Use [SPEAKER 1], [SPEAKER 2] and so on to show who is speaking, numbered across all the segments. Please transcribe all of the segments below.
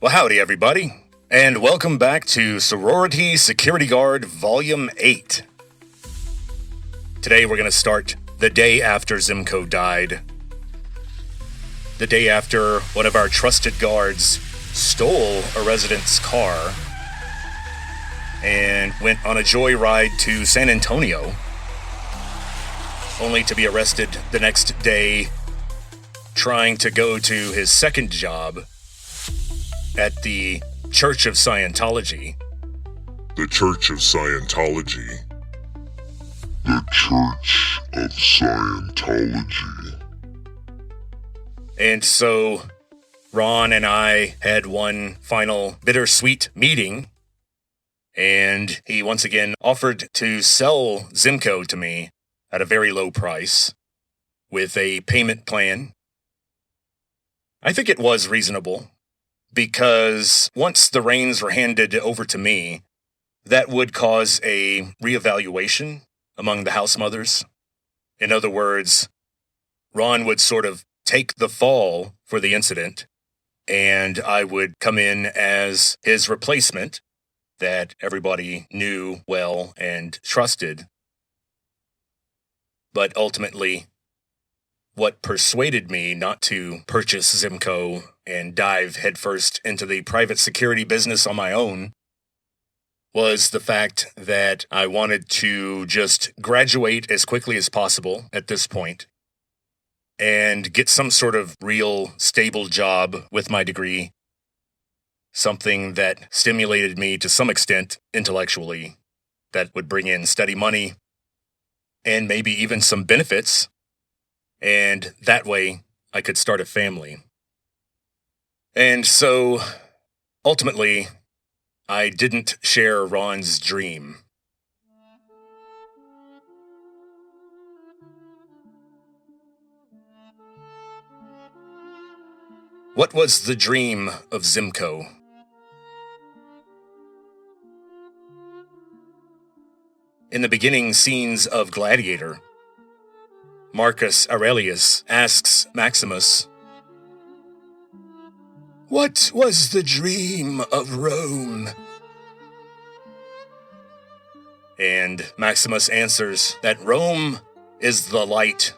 [SPEAKER 1] Well, howdy, everybody, and welcome back to Sorority Security Guard Volume 8. Today we're going to start the day after Zimko died. The day after one of our trusted guards stole a resident's car and went on a joyride to San Antonio, only to be arrested the next day trying to go to his second job at the Church of Scientology.
[SPEAKER 2] The Church of Scientology. The Church of Scientology.
[SPEAKER 1] And so, Ron and I had one final bittersweet meeting, and he once again offered to sell Zimko to me at a very low price with a payment plan. I think it was reasonable, because once the reins were handed over to me, that would cause a reevaluation among the house mothers. In other words, Ron would sort of take the fall for the incident, and I would come in as his replacement that everybody knew well and trusted. But ultimately, what persuaded me not to purchase Zimko and dive headfirst into the private security business on my own was the fact that I wanted to just graduate as quickly as possible at this point and get some sort of real stable job with my degree, something that stimulated me to some extent intellectually, that would bring in steady money and maybe even some benefits. And that way, I could start a family. And so, ultimately, I didn't share Ron's dream. What was the dream of Zimko? In the beginning scenes of Gladiator, Marcus Aurelius asks Maximus, "What was the dream of Rome?" And Maximus answers that Rome is the light.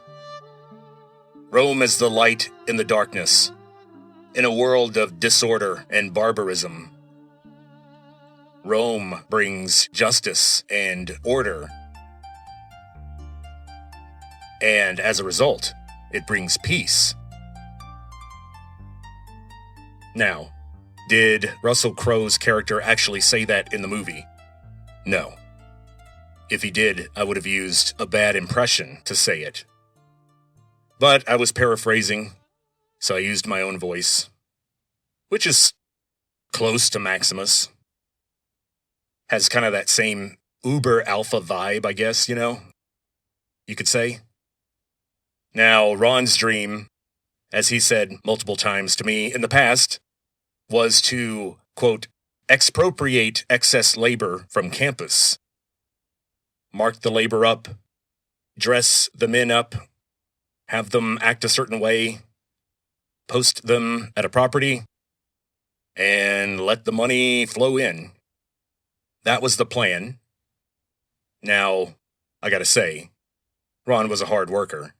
[SPEAKER 1] Rome is the light in the darkness, in a world of disorder and barbarism. Rome brings justice and order. And as a result, it brings peace. Now, did Russell Crowe's character actually say that in the movie? No. If he did, I would have used a bad impression to say it. But I was paraphrasing, so I used my own voice, which is close to Maximus. Has kind of that same uber alpha vibe, I guess, you could say. Now, Ron's dream, as he said multiple times to me in the past, was to, quote, expropriate excess labor from campus, mark the labor up, dress the men up, have them act a certain way, post them at a property, and let the money flow in. That was the plan. Now, I gotta say, Ron was a hard worker,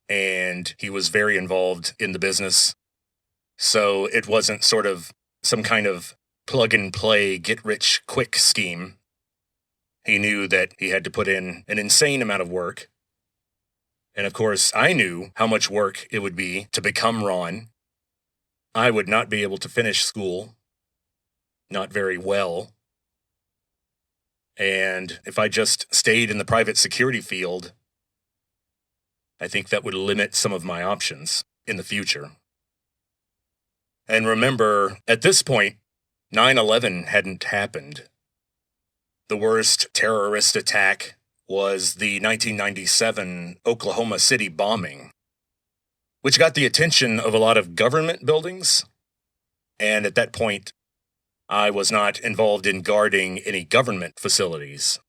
[SPEAKER 1] and he was very involved in the business. So it wasn't sort of some kind of plug-and-play, get-rich-quick scheme. He knew that he had to put in an insane amount of work. And of course, I knew how much work it would be to become Ron. I would not be able to finish school. Not very well. And if I just stayed in the private security field, I think that would limit some of my options in the future. And remember, at this point, 9/11 hadn't happened. The worst terrorist attack was the 1997 Oklahoma City bombing, which got the attention of a lot of government buildings. And at that point, I was not involved in guarding any government facilities.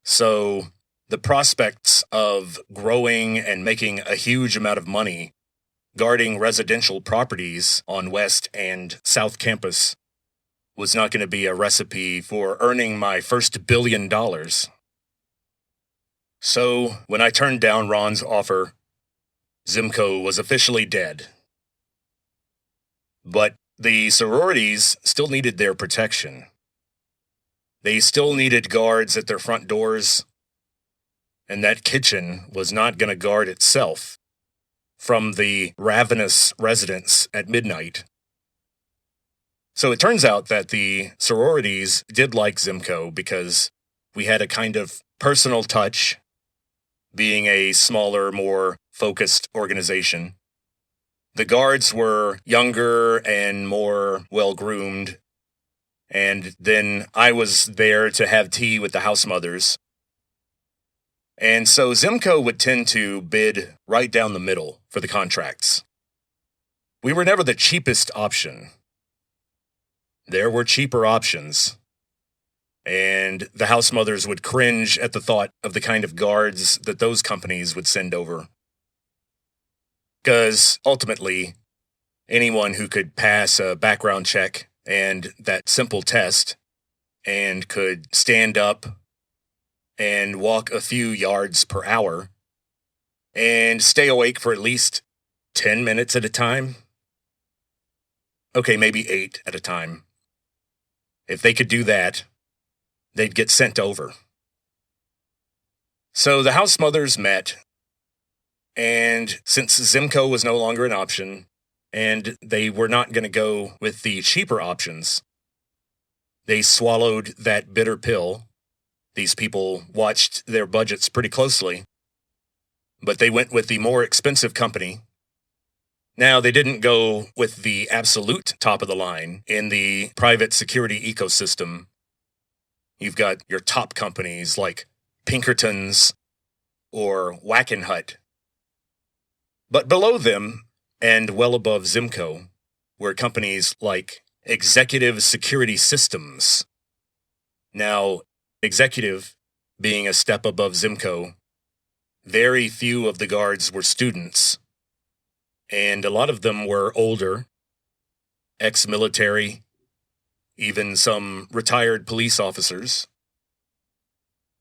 [SPEAKER 1] So the prospects of growing and making a huge amount of money guarding residential properties on West and South Campus was not going to be a recipe for earning my first $1 billion. So, when I turned down Ron's offer, Zimco was officially dead. But the sororities still needed their protection. They still needed guards at their front doors, and that kitchen was not going to guard itself from the ravenous residents at midnight. So it turns out that the sororities did like Zimco because we had a kind of personal touch, being a smaller, more focused organization. The guards were younger and more well-groomed, and then I was there to have tea with the house mothers. And so Zimco would tend to bid right down the middle for the contracts. We were never the cheapest option. There were cheaper options, and the house mothers would cringe at the thought of the kind of guards that those companies would send over. Because ultimately, anyone who could pass a background check and that simple test and could stand up and walk a few yards per hour and stay awake for at least 10 minutes at a time. Okay, maybe 8 at a time. If they could do that, they'd get sent over. So the house mothers met, and since Zimco was no longer an option, and they were not going to go with the cheaper options, they swallowed that bitter pill. These people watched their budgets pretty closely, but they went with the more expensive company. Now, they didn't go with the absolute top of the line in the private security ecosystem. You've got your top companies like Pinkertons or Wackenhut. But below them, and well above Zimco, were companies like Executive Security Systems. Now, Executive being a step above Zimco, very few of the guards were students, and a lot of them were older, ex-military, even some retired police officers.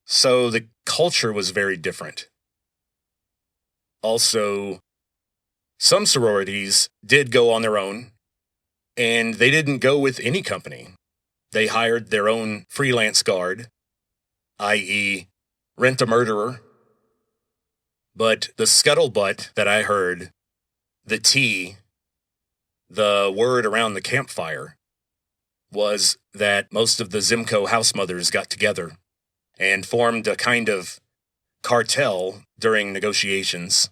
[SPEAKER 1] So the culture was very different. Also, some sororities did go on their own, and they didn't go with any company. They hired their own freelance guard, i.e., rent-a-murderer. But the scuttlebutt that I heard, the tea, the word around the campfire, was that most of the Zimco house mothers got together and formed a kind of cartel during negotiations.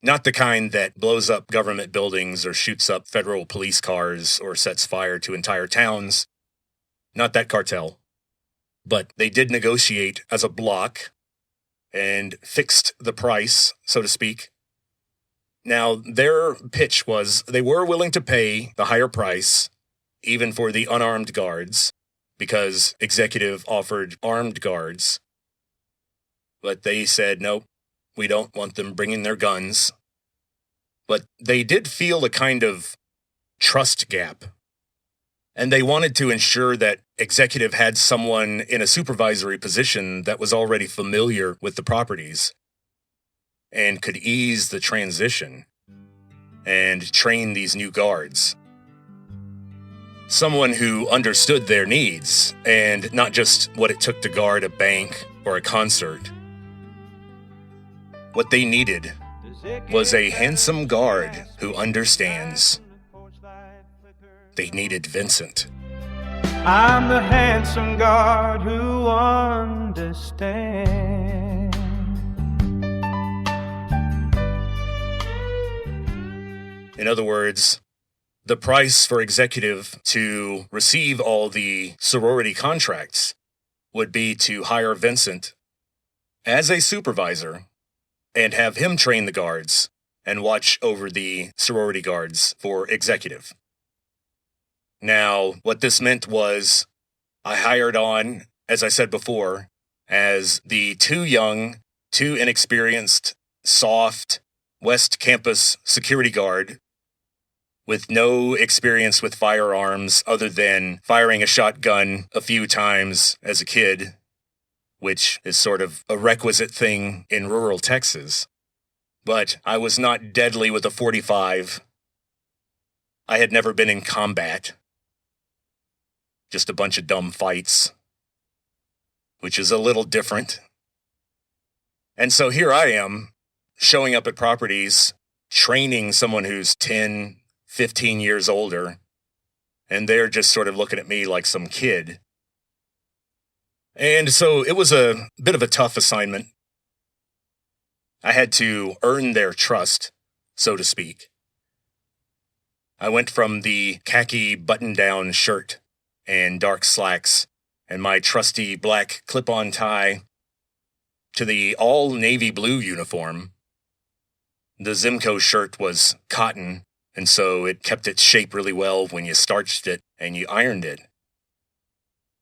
[SPEAKER 1] Not the kind that blows up government buildings or shoots up federal police cars or sets fire to entire towns. Not that cartel. But they did negotiate as a block and fixed the price, so to speak. Now, their pitch was they were willing to pay the higher price, even for the unarmed guards, because Executive offered armed guards. But they said, nope, we don't want them bringing their guns. But they did feel a kind of trust gap. And they wanted to ensure that Executive had someone in a supervisory position that was already familiar with the properties and could ease the transition and train these new guards. Someone who understood their needs and not just what it took to guard a bank or a concert. What they needed was a handsome guard who understands. They needed Vincent.
[SPEAKER 3] I'm the handsome guard who understands.
[SPEAKER 1] In other words, the price for Executive to receive all the sorority contracts would be to hire Vincent as a supervisor and have him train the guards and watch over the sorority guards for Executive. Now, what this meant was I hired on, as I said before, as the too young, too inexperienced, soft, West Campus security guard with no experience with firearms other than firing a shotgun a few times as a kid, which is sort of a requisite thing in rural Texas. But I was not deadly with a .45. I had never been in combat. Just a bunch of dumb fights, which is a little different. And so here I am, showing up at properties, training someone who's 10, 15 years older, and they're just sort of looking at me like some kid. And so it was a bit of a tough assignment. I had to earn their trust, so to speak. I went from the khaki button-down shirt and dark slacks and my trusty black clip-on tie to the all-navy blue uniform. The Zimco shirt was cotton, and so it kept its shape really well when you starched it and you ironed it.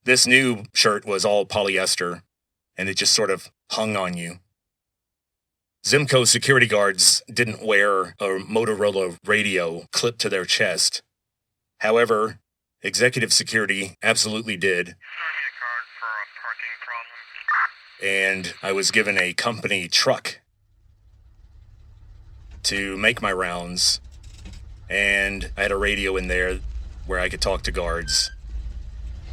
[SPEAKER 1] This new shirt was all polyester, and it just sort of hung on you. Zimco security guards didn't wear a Motorola radio clipped to their chest. However, executive security absolutely did. And I was given a company truck to make my rounds, and I had a radio in there where I could talk to guards.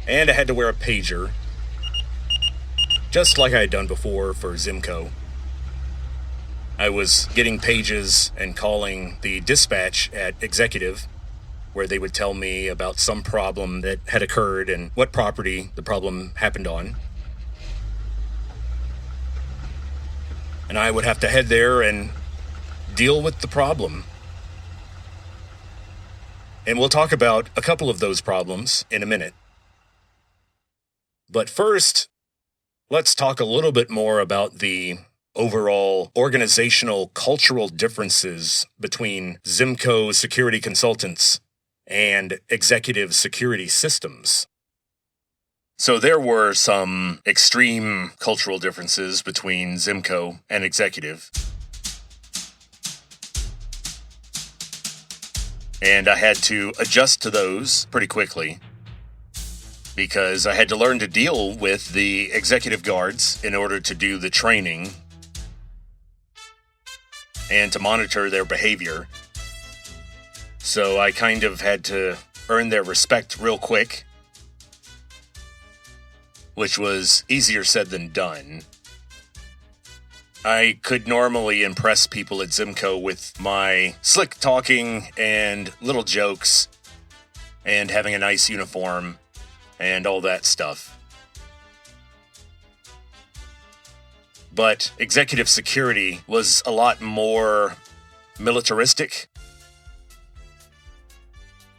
[SPEAKER 1] And I had to wear a pager, just like I had done before for Zimco. I was getting pages and calling the dispatch at executive, where they would tell me about some problem that had occurred and what property the problem happened on. And I would have to head there and deal with the problem. And we'll talk about a couple of those problems in a minute. But first, let's talk a little bit more about the overall organizational cultural differences between Zimco security consultants and executive security systems. So there were some extreme cultural differences between Zimco and executive. And I had to adjust to those pretty quickly, because I had to learn to deal with the executive guards in order to do the training and to monitor their behavior. So I kind of had to earn their respect real quick, which was easier said than done. I could normally impress people at Zimco with my slick talking and little jokes and having a nice uniform and all that stuff. But executive security was a lot more militaristic.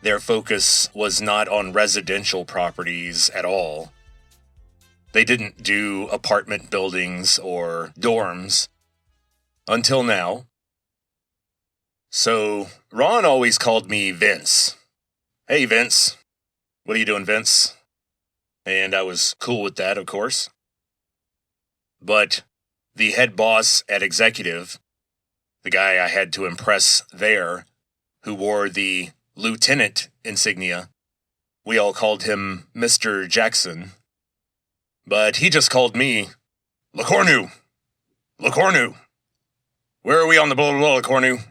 [SPEAKER 1] Their focus was not on residential properties at all. They didn't do apartment buildings or dorms until now. So Ron always called me Vince. Hey, Vince. What are you doing, Vince? And I was cool with that, of course. But the head boss at executive, the guy I had to impress there, who wore the lieutenant insignia, we all called him Mr. Jackson. But he just called me Lacornu. Lacornu. Where are we on the blah, blah, blah, Lacornu?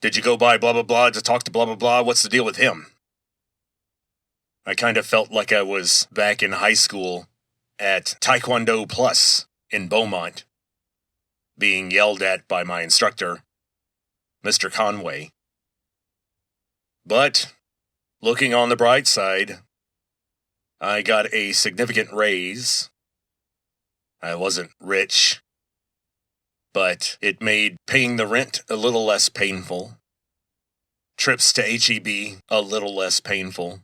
[SPEAKER 1] Did you go by blah, blah, blah to talk to blah, blah, blah? What's the deal with him? I kind of felt like I was back in high school at Taekwondo Plus in Beaumont, being yelled at by my instructor, Mr. Conway. But, looking on the bright side, I got a significant raise. I wasn't rich, but it made paying the rent a little less painful. Trips to HEB a little less painful.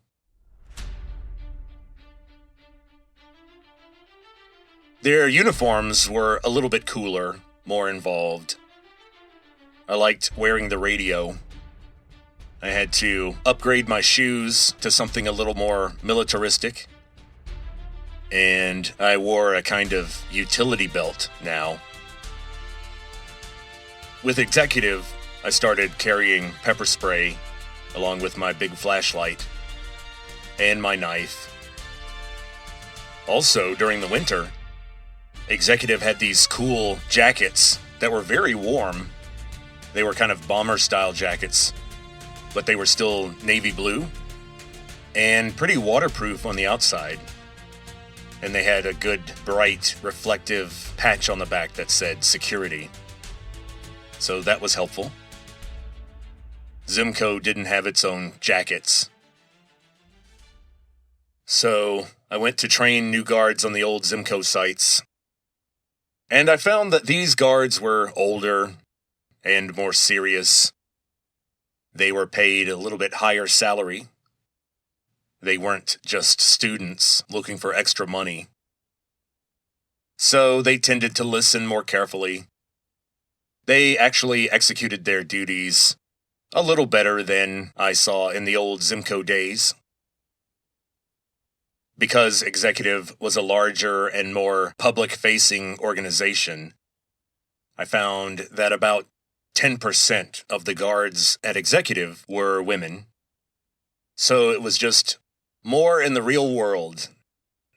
[SPEAKER 1] Their uniforms were a little bit cooler, more involved. I liked wearing the radio. I had to upgrade my shoes to something a little more militaristic. And I wore a kind of utility belt now. with Executive, I started carrying pepper spray along with my big flashlight and my knife. Also, during the winter, Executive had these cool jackets that were very warm. They were kind of bomber-style jackets, but they were still navy blue and pretty waterproof on the outside. And they had a good, bright, reflective patch on the back that said security. So that was helpful. Zimco didn't have its own jackets. So I went to train new guards on the old Zimco sites. And I found that these guards were older and more serious. They were paid a little bit higher salary. They weren't just students looking for extra money. So they tended to listen more carefully. They actually executed their duties a little better than I saw in the old Zimco days. Because Executive was a larger and more public-facing organization, I found that about 10% of the guards at Executive were women. So it was just more in the real world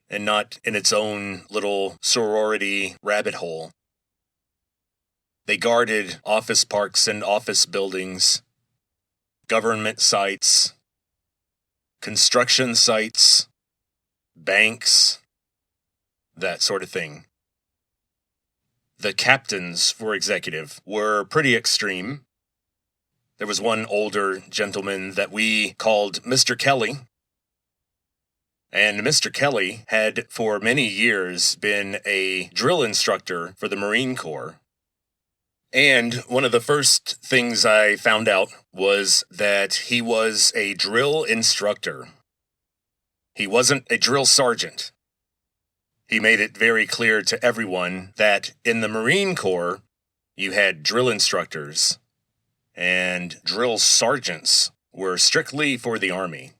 [SPEAKER 1] and not in its own little sorority rabbit hole. They guarded office parks and office buildings, government sites, construction sites, banks, that sort of thing. The captains for Executive were pretty extreme. There was one older gentleman that we called Mr. Kelly. And Mr. Kelly had for many years been a drill instructor for the Marine Corps. And one of the first things I found out was that he was a drill instructor. He wasn't a drill sergeant. He made it very clear to everyone that in the Marine Corps, you had drill instructors, and drill sergeants were strictly for the Army.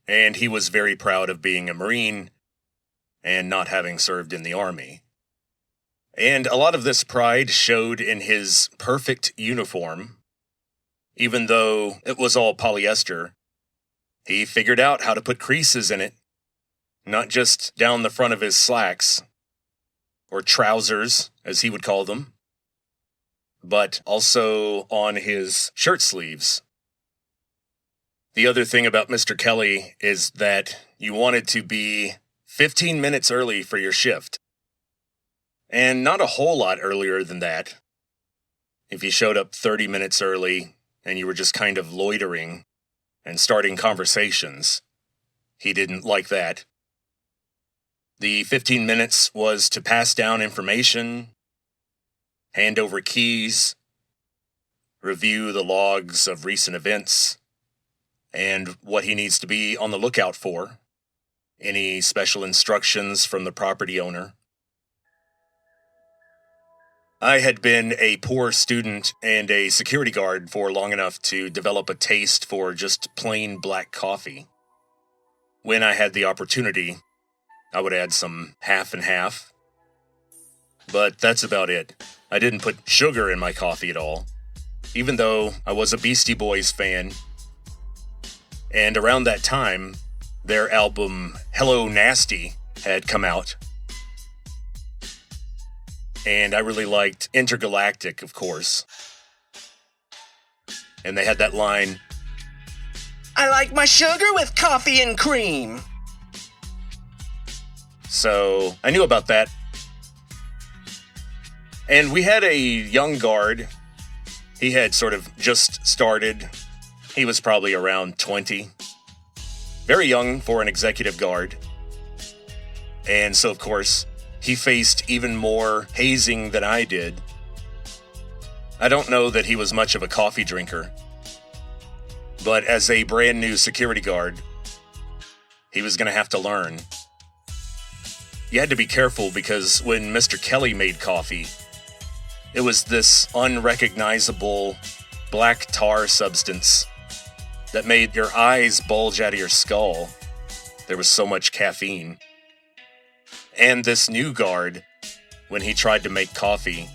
[SPEAKER 1] And he was very proud of being a Marine and not having served in the Army. And a lot of this pride showed in his perfect uniform. Even though it was all polyester, he figured out how to put creases in it, not just down the front of his slacks, or trousers, as he would call them, but also on his shirt sleeves. The other thing about Mr. Kelly is that you wanted to be 15 minutes early for your shift. And not a whole lot earlier than that. If you showed up 30 minutes early and you were just kind of loitering and starting conversations, he didn't like that. The 15 minutes was to pass down information, hand over keys, review the logs of recent events, and what he needs to be on the lookout for, any special instructions from the property owner. I had been a poor student and a security guard for long enough to develop a taste for just plain black coffee. When I had the opportunity, I would add some half and half. But that's about it. I didn't put sugar in my coffee at all, even though I was a Beastie Boys fan. And around that time, their album Hello Nasty had come out. And I really liked Intergalactic, of course. And they had that line, "I like my sugar with coffee and cream." So I knew about that. And we had a young guard. He had sort of just started. He was probably around 20. Very young for an executive guard. And so, of course, he faced even more hazing than I did. I don't know that he was much of a coffee drinker. But as a brand new security guard, he was going to have to learn. You had to be careful because when Mr. Kelly made coffee, it was this unrecognizable black tar substance that made your eyes bulge out of your skull. There was so much caffeine. And this new guard, when he tried to make coffee,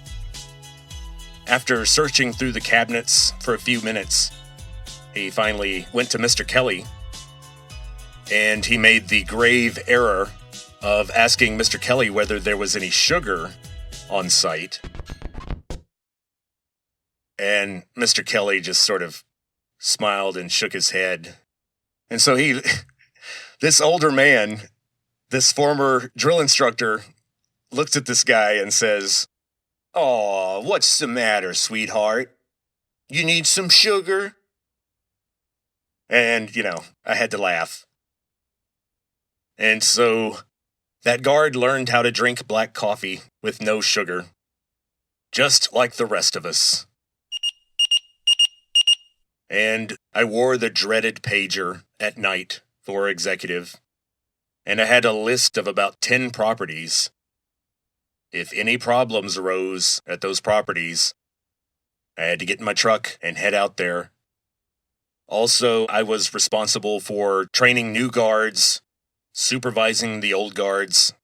[SPEAKER 1] After searching through the cabinets for a few minutes, he finally went to Mr. Kelly, and he made the grave error of asking Mr. Kelly whether there was any sugar on site. And Mr. Kelly just sort of smiled and shook his head. And so this older man, this former drill instructor, looks at this guy and says, "Aw, what's the matter, sweetheart? You need some sugar?" And, I had to laugh. And so that guard learned how to drink black coffee with no sugar, just like the rest of us. And I wore the dreaded pager at night for executive, and I had a list of about 10 properties. If any problems arose at those properties, I had to get in my truck and head out there. Also, I was responsible for training new guards, supervising the old guards.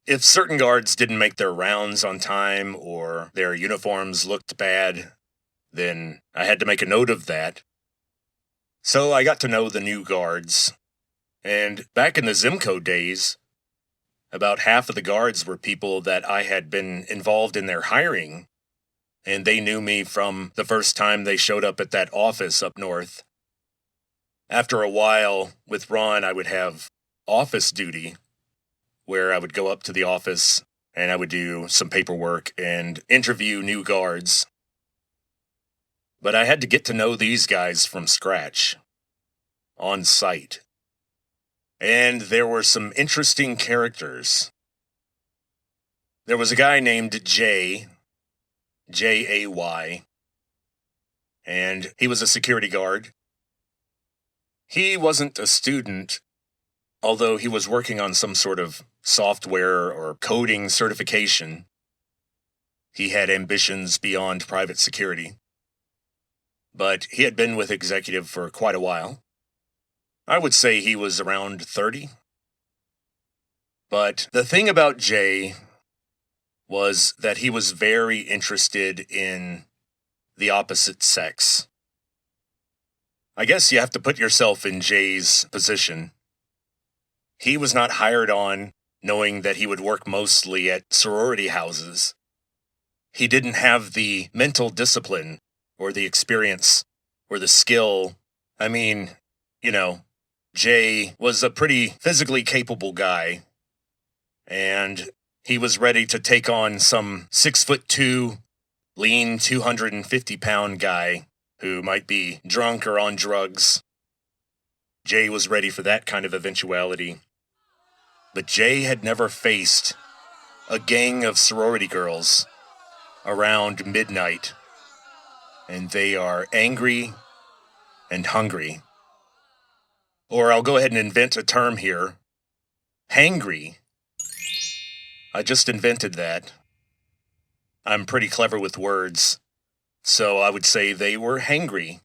[SPEAKER 1] If certain guards didn't make their rounds on time or their uniforms looked bad, then I had to make a note of that. So I got to know the new guards. And back in the Zimco days, about half of the guards were people that I had been involved in their hiring, and they knew me from the first time they showed up at that office up north. After a while, with Ron, I would have office duty, where I would go up to the office and I would do some paperwork and interview new guards. But I had to get to know these guys from scratch, on site. And there were some interesting characters. There was a guy named Jay, Jay, and he was a security guard. He wasn't a student, although he was working on some sort of software or coding certification. He had ambitions beyond private security. But he had been with executive for quite a while. I would say he was around 30. But the thing about Jay was that he was very interested in the opposite sex. I guess you have to put yourself in Jay's position. He was not hired on knowing that he would work mostly at sorority houses. He didn't have the mental discipline or the experience or the skill. I mean, Jay was a pretty physically capable guy, and he was ready to take on some 6'2", lean 250-pound guy who might be drunk or on drugs. Jay was ready for that kind of eventuality. But Jay had never faced a gang of sorority girls around midnight, and they are angry and hungry. Or I'll go ahead and invent a term here. Hangry. I just invented that. I'm pretty clever with words, so I would say they were hangry.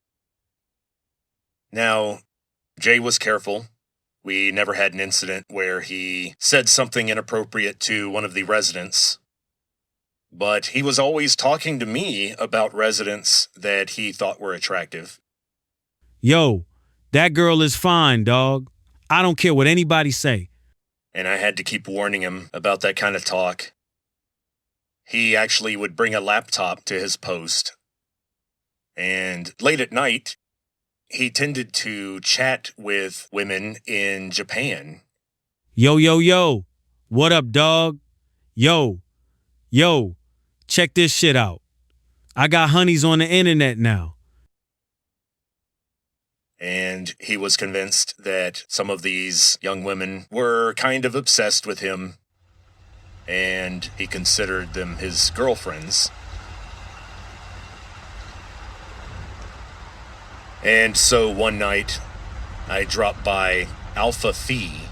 [SPEAKER 1] Now, Jay was careful. We never had an incident where he said something inappropriate to one of the residents. But he was always talking to me about residents that he thought were attractive.
[SPEAKER 4] Yo, that girl is fine, dog. I don't care what anybody say.
[SPEAKER 1] And I had to keep warning him about that kind of talk. He actually would bring a laptop to his post. And late at night, he tended to chat with women in Japan.
[SPEAKER 4] Yo. What up, dog? Yo. Check this shit out. I got honeys on the internet now.
[SPEAKER 1] And he was convinced that some of these young women were kind of obsessed with him, and he considered them his girlfriends. And so one night, I dropped by Alpha Phi,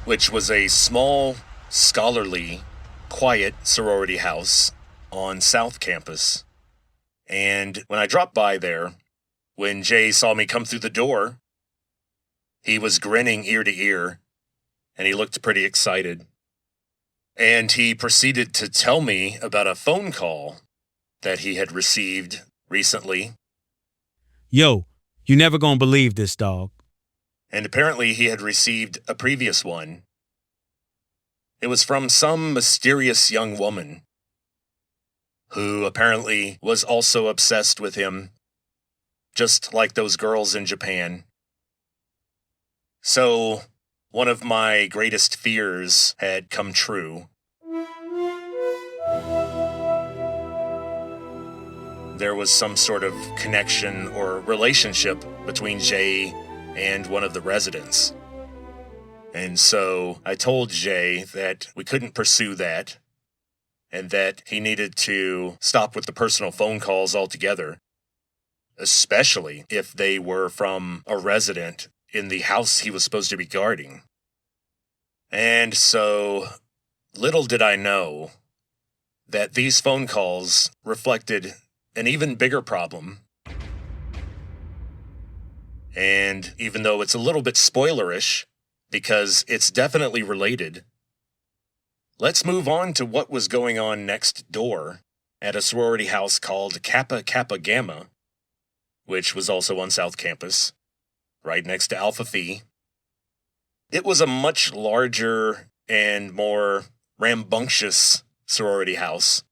[SPEAKER 1] which was a small, scholarly, quiet sorority house on South Campus. And when I dropped by there, when Jay saw me come through the door, he was grinning ear to ear, and he looked pretty excited. And he proceeded to tell me about a phone call that he had received recently.
[SPEAKER 4] Yo, you never gonna believe this, dog.
[SPEAKER 1] And apparently he had received a previous one. It was from some mysterious young woman who apparently was also obsessed with him, just like those girls in Japan. So, one of my greatest fears had come true. There was some sort of connection or relationship between Jay and one of the residents. And so I told Jay that we couldn't pursue that, and that he needed to stop with the personal phone calls altogether, especially if they were from a resident in the house he was supposed to be guarding. And so, little did I know that these phone calls reflected an even bigger problem. And even though it's a little bit spoilerish, because it's definitely related, let's move on to what was going on next door at a sorority house called Kappa Kappa Gamma, which was also on South Campus, right next to Alpha Phi. It was a much larger and more rambunctious sorority house.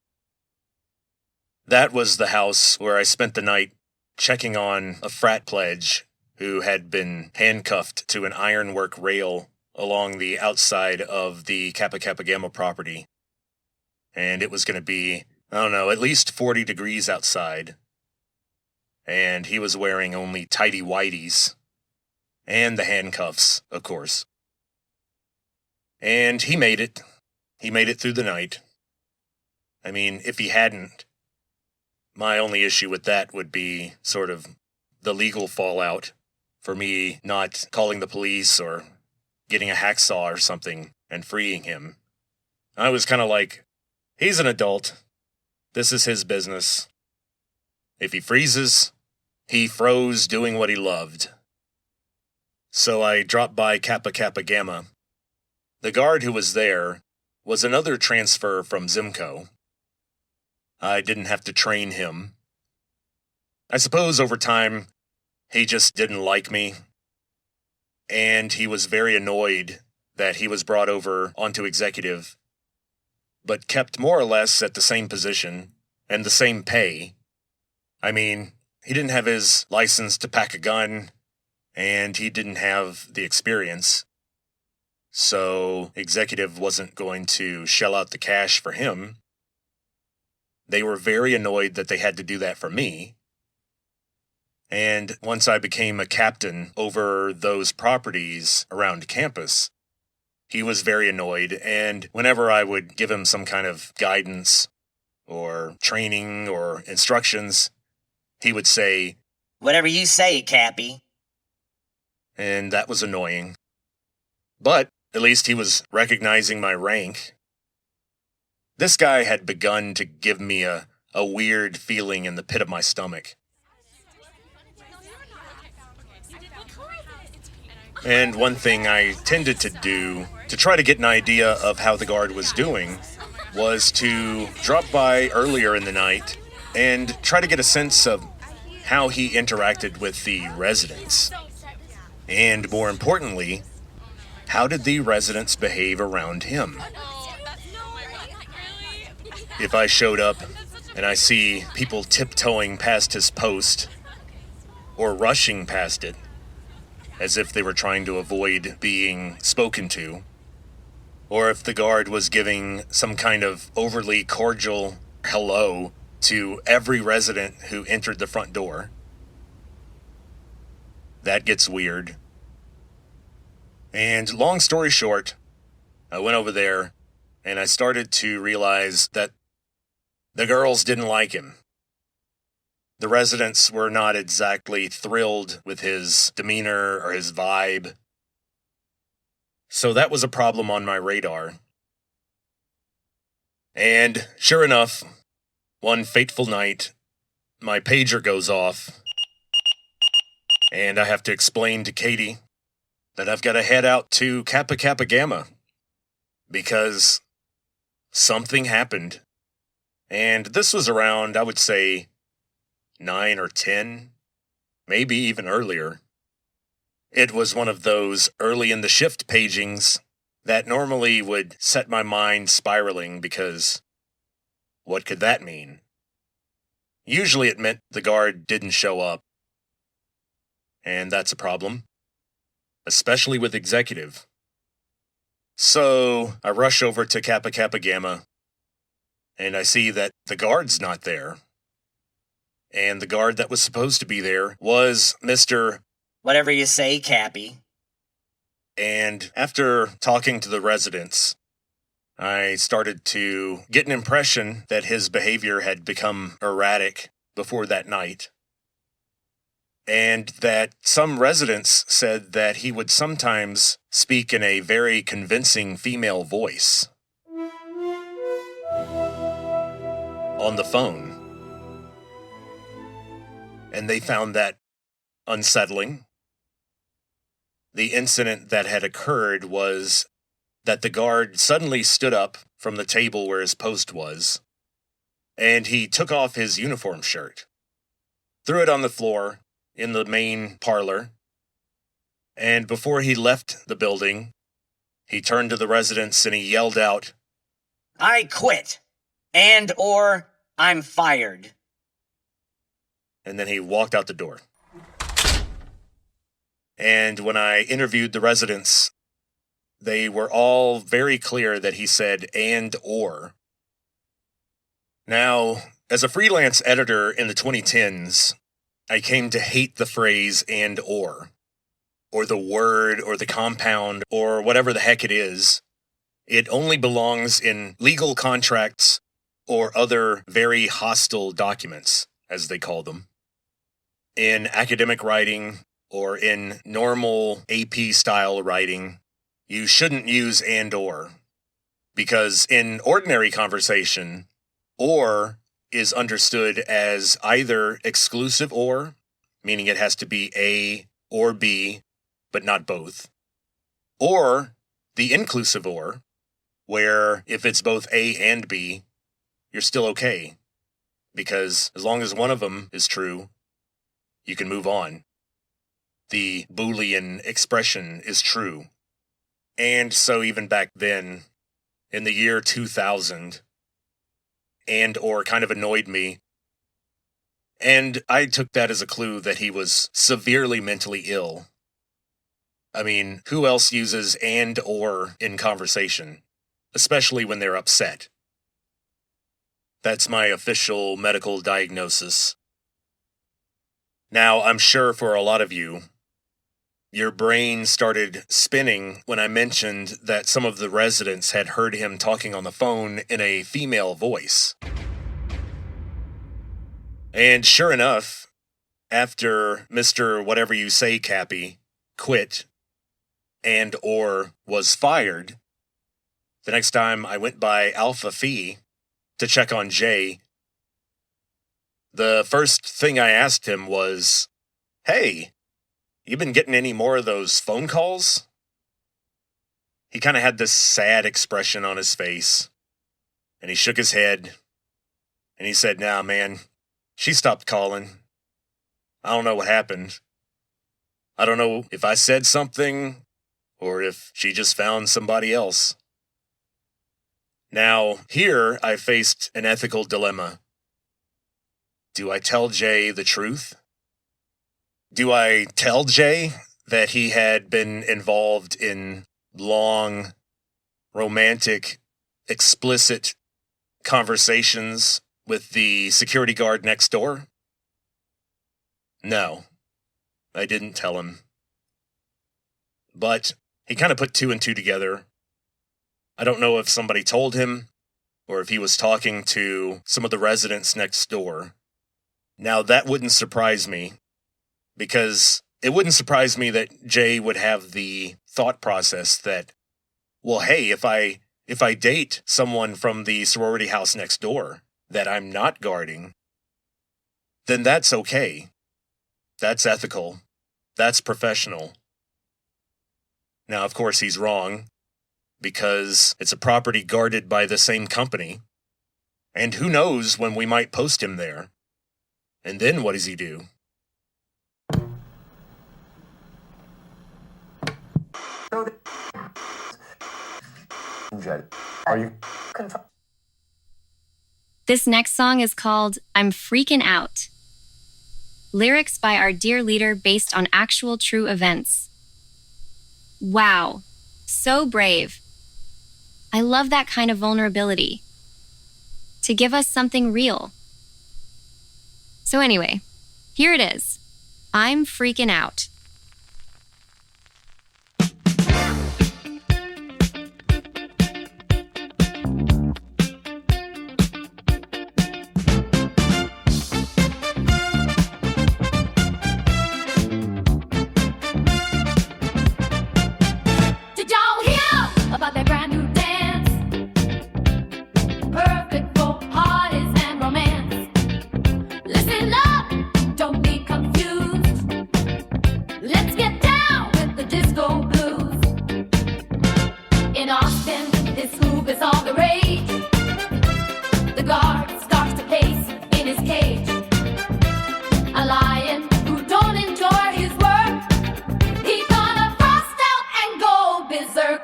[SPEAKER 1] That was the house where I spent the night checking on a frat pledge who had been handcuffed to an ironwork rail along the outside of the Kappa Kappa Gamma property. And it was going to be, I don't know, at least 40 degrees outside. And he was wearing only tidy whities. And the handcuffs, of course. And he made it. He made it through the night. I mean, if he hadn't, my only issue with that would be sort of the legal fallout for me not calling the police or getting a hacksaw or something and freeing him. I was kind of like, he's an adult. This is his business. If he freezes, he froze doing what he loved. So I dropped by Kappa Kappa Gamma. The guard who was there was another transfer from Zimco. I didn't have to train him. I suppose over time, he just didn't like me. And he was very annoyed that he was brought over onto executive, but kept more or less at the same position and the same pay. I mean, he didn't have his license to pack a gun, and he didn't have the experience. So executive wasn't going to shell out the cash for him. They were very annoyed that they had to do that for me. And once I became a captain over those properties around campus, he was very annoyed, and whenever I would give him some kind of guidance or training or instructions, he would say,
[SPEAKER 5] "Whatever you say, Cappy."
[SPEAKER 1] And that was annoying. But at least he was recognizing my rank. This guy had begun to give me a weird feeling in the pit of my stomach. And one thing I tended to do to try to get an idea of how the guard was doing was to drop by earlier in the night and try to get a sense of how he interacted with the residents. And more importantly, how did the residents behave around him? If I showed up and I see people tiptoeing past his post or rushing past it as if they were trying to avoid being spoken to, or if the guard was giving some kind of overly cordial hello to every resident who entered the front door, that gets weird. And long story short, I went over there and I started to realize that the girls didn't like him. The residents were not exactly thrilled with his demeanor or his vibe. So that was a problem on my radar. And sure enough, one fateful night, my pager goes off, and I have to explain to Katie that I've got to head out to Kappa Kappa Gamma, because something happened. And this was around, I would say, 9 or 10, maybe even earlier. It was one of those early in the shift pagings that normally would set my mind spiraling because what could that mean? Usually it meant the guard didn't show up. And that's a problem, especially with executive. So I rush over to Kappa Kappa Gamma, and I see that the guard's not there. And the guard that was supposed to be there was Mr.
[SPEAKER 5] Whatever you say, Cappy.
[SPEAKER 1] And after talking to the residents, I started to get an impression that his behavior had become erratic before that night. And that some residents said that he would sometimes speak in a very convincing female voice on the phone. And they found that unsettling. The incident that had occurred was that the guard suddenly stood up from the table where his post was, and he took off his uniform shirt, threw it on the floor in the main parlor, and before he left the building, he turned to the residents and he yelled out,
[SPEAKER 5] I quit. Or I'm fired.
[SPEAKER 1] And then he walked out the door. And when I interviewed the residents, they were all very clear that he said or. Now, as a freelance editor in the 2010s, I came to hate the phrase or the word or the compound or whatever the heck it is. It only belongs in legal contracts or other very hostile documents, as they call them. In academic writing or in normal AP style writing, you shouldn't use or, because in ordinary conversation, or is understood as either exclusive or, meaning it has to be A or B, but not both, or the inclusive or, where if it's both A and B, you're still okay, because as long as one of them is true, you can move on. The Boolean expression is true. And so even back then, in the year 2000, or kind of annoyed me. And I took that as a clue that he was severely mentally ill. I mean, who else uses or in conversation, especially when they're upset? That's my official medical diagnosis. Now, I'm sure for a lot of you, your brain started spinning when I mentioned that some of the residents had heard him talking on the phone in a female voice. And sure enough, after Mr. Whatever You Say, Cappy quit or was fired, the next time I went by Alpha Phi to check on Jay, the first thing I asked him was, hey, you been getting any more of those phone calls? He kind of had this sad expression on his face, and he shook his head, and he said, nah, man, she stopped calling. I don't know what happened. I don't know if I said something, or if she just found somebody else. Now, here I faced an ethical dilemma. Do I tell Jay the truth? Do I tell Jay that he had been involved in long, romantic, explicit conversations with the security guard next door? No, I didn't tell him. But he kind of put two and two together. I don't know if somebody told him or if he was talking to some of the residents next door. Now, that wouldn't surprise me, because it wouldn't surprise me that Jay would have the thought process that, well, hey, if I date someone from the sorority house next door that I'm not guarding, then that's okay. That's ethical. That's professional. Now, of course, he's wrong. because it's a property guarded by the same company. And who knows when we might post him there. And then what does he do?
[SPEAKER 6] Are you?
[SPEAKER 7] This next song is called I'm Freaking Out. Lyrics by our dear leader based on actual true events. Wow, so brave. I love that kind of vulnerability. To give us something real. So anyway, here it is. I'm freaking out.
[SPEAKER 8] Did y'all hear about that brand new dance? Perfect for parties and romance. Listen up, don't be confused. Let's get down with the disco blues. In Austin, this move is all the rage. The guard starts to pace in his cage. A lion who don't enjoy his work, he gonna frost out and go berserk.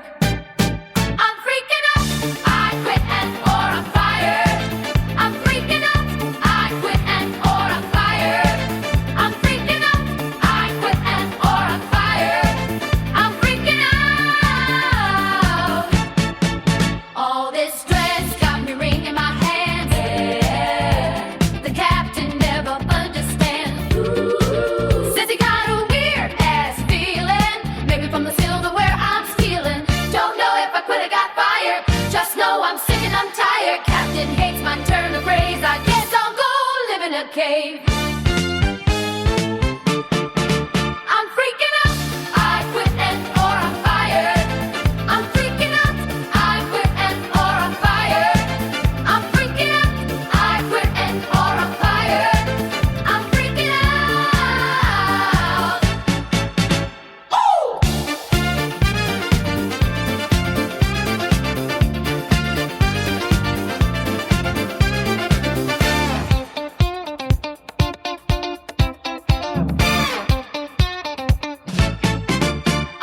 [SPEAKER 8] I'm freaking out, I quit and or I'm fired. I'm freaking out, I quit and or I'm fired. I'm freaking out, I quit and or I'm fired. I'm freaking out. All this stress got me wringing my hands. The captain never understands. Says he got a weird ass feeling. Maybe from the silverware I'm stealing. Don't know if I quit or got fired. Just know I'm sick and I'm tired. Captain hates my turn of phrase. I guess I'll go live in a cave. I'm freaking out. I quit and or I'm fired. I'm freaking out. I quit and or I'm fired. I'm freaking out. I quit and or I'm fired. I'm freaking out. Ooh!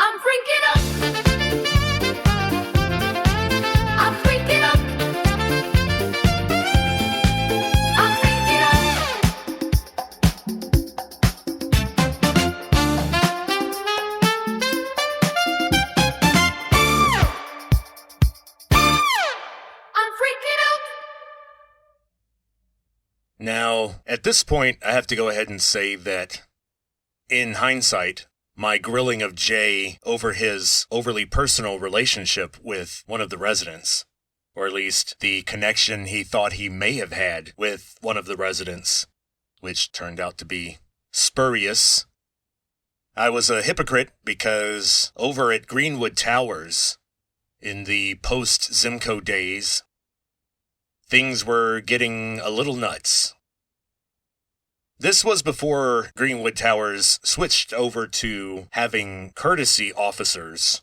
[SPEAKER 8] I'm freaking out. I'm freaking out. I'm freaking out. I'm freaking out.
[SPEAKER 1] Now, at this point, I have to go ahead and say that, in hindsight, my grilling of Jay over his overly personal relationship with one of the residents, or at least the connection he thought he may have had with one of the residents, which turned out to be spurious. I was a hypocrite because over at Greenwood Towers, in the post-Zimco days, things were getting a little nuts. This was before Greenwood Towers switched over to having courtesy officers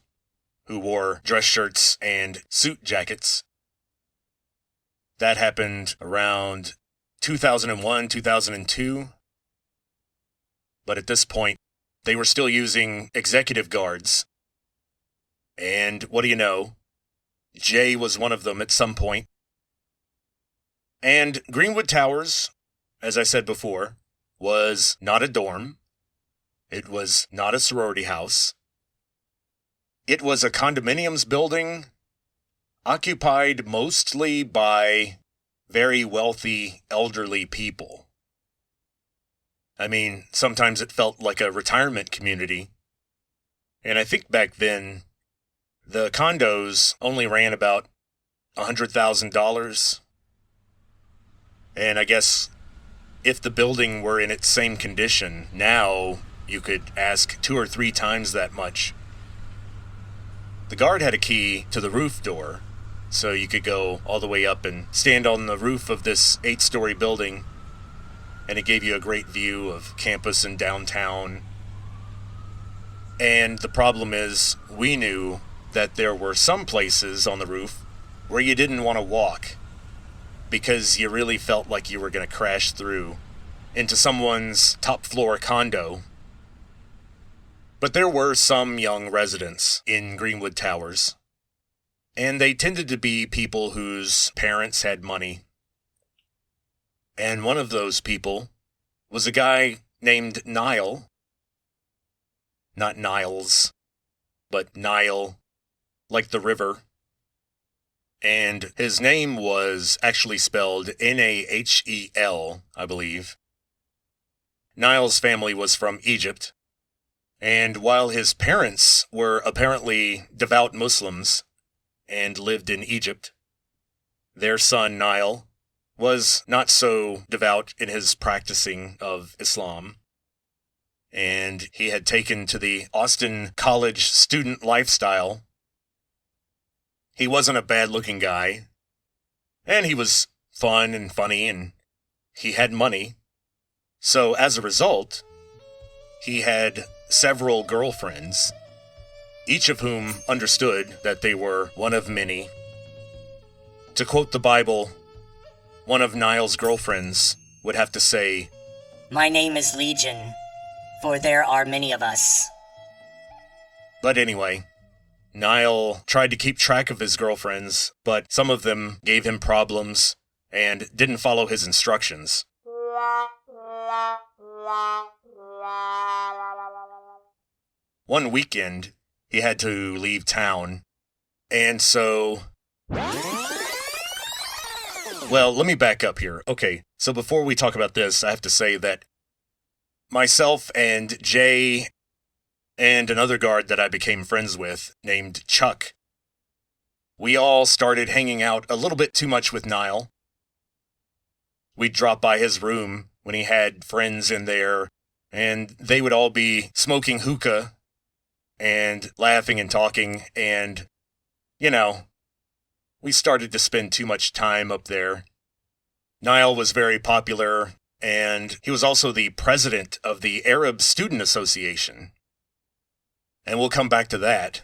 [SPEAKER 1] who wore dress shirts and suit jackets. That happened around 2001, 2002. But at this point, they were still using executive guards. And what do you know? Jay was one of them at some point. And Greenwood Towers, as I said before, was not a dorm. It was not a sorority house. It was a condominiums building occupied mostly by very wealthy elderly people. I mean, sometimes it felt like a retirement community. And I think back then, the condos only ran about $100,000. And I guess if the building were in its same condition, now you could ask 2 or 3 times that much. The guard had a key to the roof door, so you could go all the way up and stand on the roof of this 8-story building, and it gave you a great view of campus and downtown. And the problem is, we knew that there were some places on the roof where you didn't want to walk because you really felt like you were going to crash through into someone's top floor condo. But there were some young residents in Greenwood Towers, and they tended to be people whose parents had money. And one of those people was a guy named Nile. Not Niles, but Nile, like the river. And his name was actually spelled Nahel, I believe. Nile's family was from Egypt, and while his parents were apparently devout Muslims and lived in Egypt, their son Nile was not so devout in his practicing of Islam, and he had taken to the Austin college student lifestyle. He wasn't a bad-looking guy, and he was fun and funny, and he had money. So as a result, he had several girlfriends, each of whom understood that they were one of many. To quote the Bible, one of Nile's girlfriends would have to say,
[SPEAKER 5] My name is Legion, for there are many of us.
[SPEAKER 1] But anyway, Nile tried to keep track of his girlfriends, but some of them gave him problems and didn't follow his instructions. One weekend, he had to leave town, and so... Well, let me back up here. Okay, so before we talk about this, I have to say that myself and Jay and another guard that I became friends with, named Chuck, we all started hanging out a little bit too much with Nile. We'd drop by his room when he had friends in there, and they would all be smoking hookah and laughing and talking, and, you know, we started to spend too much time up there. Nile was very popular, and he was also the president of the Arab Student Association. And we'll come back to that.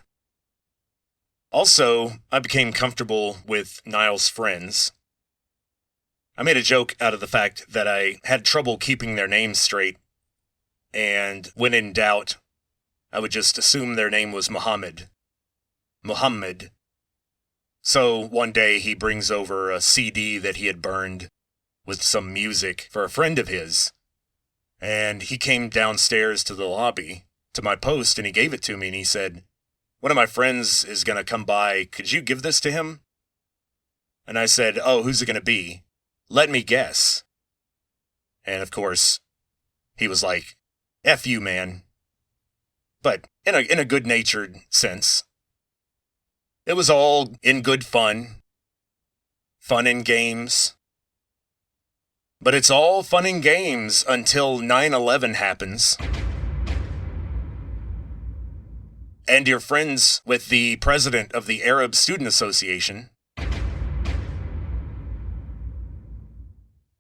[SPEAKER 1] Also, I became comfortable with Nile's friends. I made a joke out of the fact that I had trouble keeping their names straight, and when in doubt, I would just assume their name was Muhammad. Muhammad. So one day he brings over a CD that he had burned with some music for a friend of his, and he came downstairs to the lobby to my post, and he gave it to me, and he said, one of my friends is going to come by. Could you give this to him? And I said, oh, who's it going to be? Let me guess. And of course, he was like, F you, man. But in a good-natured sense. It was all in good fun. Fun and games. But it's all fun and games until 9/11 happens. And you're friends with the president of the Arab Student Association.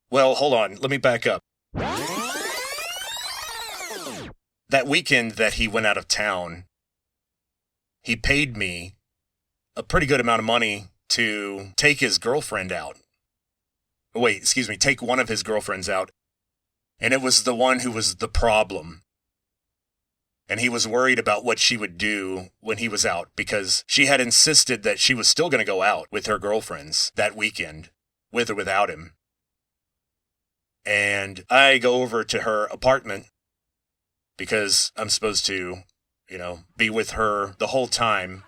[SPEAKER 1] Well, hold on. Let me back up. That weekend that he went out of town, he paid me a pretty good amount of money to take his girlfriend out. Take one of his girlfriends out. And it was the one who was the problem. And he was worried about what she would do when he was out, because she had insisted that she was still going to go out with her girlfriends that weekend, with or without him. And I go over to her apartment because I'm supposed to, be with her the whole time.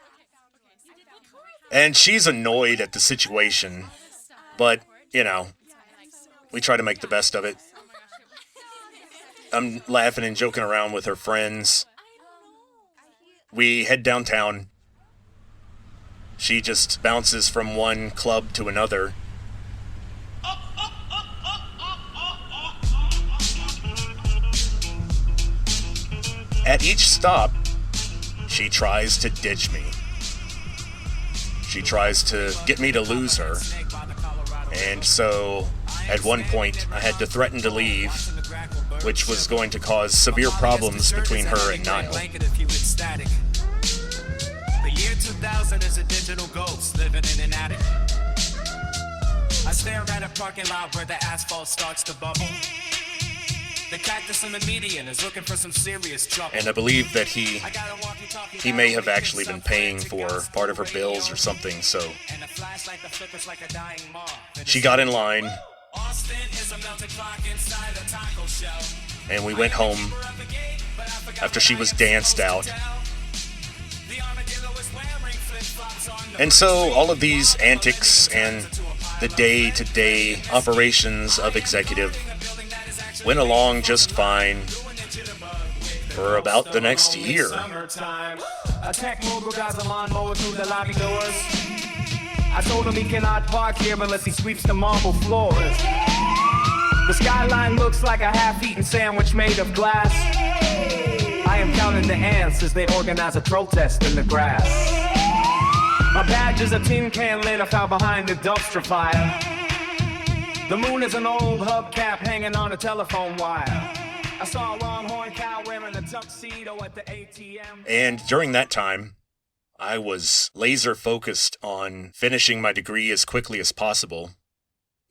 [SPEAKER 1] And she's annoyed at the situation, but, we try to make the best of it. I'm laughing and joking around with her friends. We head downtown. She just bounces from one club to another. At each stop, she tries to ditch me. She tries to get me to lose her. And so, at one point, I had to threaten to leave, which was going to cause severe problems between her and Nile.
[SPEAKER 6] year 2000 is a digital ghost living in an attic. I stare at a parking lot where the asphalt starts to bubble. The cactus in the median is looking for some serious trouble.
[SPEAKER 1] And I believe that he may have actually been paying for part of her bills or something, so she got in line, and we went home after she was danced out. And so all of these antics and the day-to-day operations of executive went along just fine for about the next year.
[SPEAKER 3] A tech mogul guys a lawnmower through the lobby doors. I told him he cannot park here unless he sweeps the marble floors. The skyline looks like a half-eaten sandwich made of glass. I am counting the ants as they organize a protest in the grass. My badge is a tin can lid I found behind the dumpster fire. The moon is an old hubcap hanging on a telephone wire. I saw a longhorn cow wearing a tuxedo at the ATM.
[SPEAKER 1] And during that time, I was laser focused on finishing my degree as quickly as possible,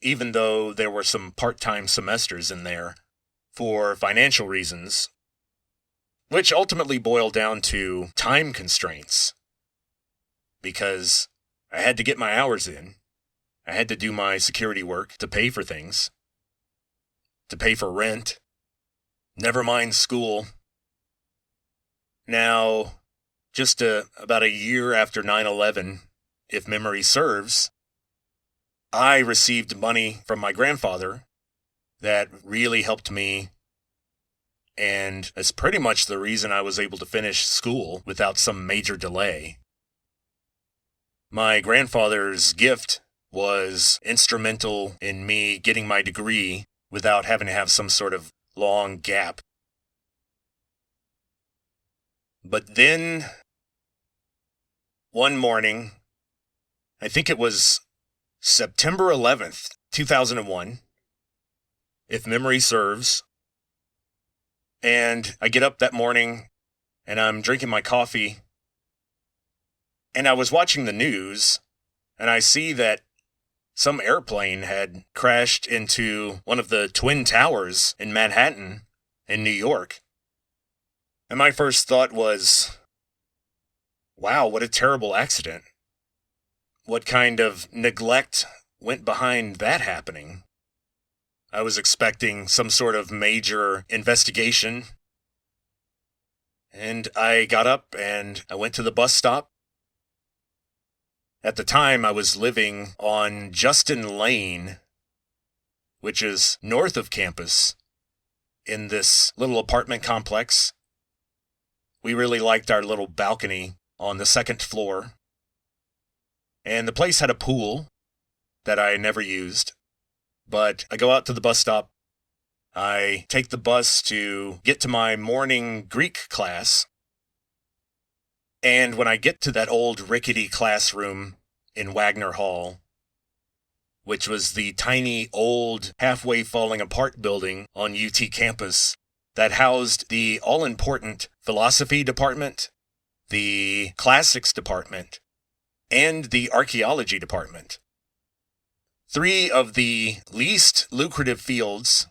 [SPEAKER 1] even though there were some part-time semesters in there for financial reasons, which ultimately boiled down to time constraints, because I had to get my hours in. I had to do my security work to pay for things, to pay for rent, never mind school. Now, just about a year after 9/11, if memory serves, I received money from my grandfather that really helped me, and it's pretty much the reason I was able to finish school without some major delay. My grandfather's gift was instrumental in me getting my degree without having to have some sort of long gap. But then, one morning, I think it was September 11th, 2001, if memory serves, and I get up that morning, and I'm drinking my coffee, and I was watching the news, and I see that some airplane had crashed into one of the Twin Towers in Manhattan, in New York. And my first thought was, wow, what a terrible accident. What kind of neglect went behind that happening? I was expecting some sort of major investigation. And I got up and I went to the bus stop. At the time, I was living on Justin Lane, which is north of campus, in this little apartment complex. We really liked our little balcony on the second floor. And the place had a pool that I never used. But I go out to the bus stop. I take the bus to get to my morning Greek class. And when I get to that old rickety classroom in Wagner Hall, which was the tiny old halfway falling apart building on UT campus that housed the all-important philosophy department, the classics department, and the archaeology department. 3 of the least lucrative fields,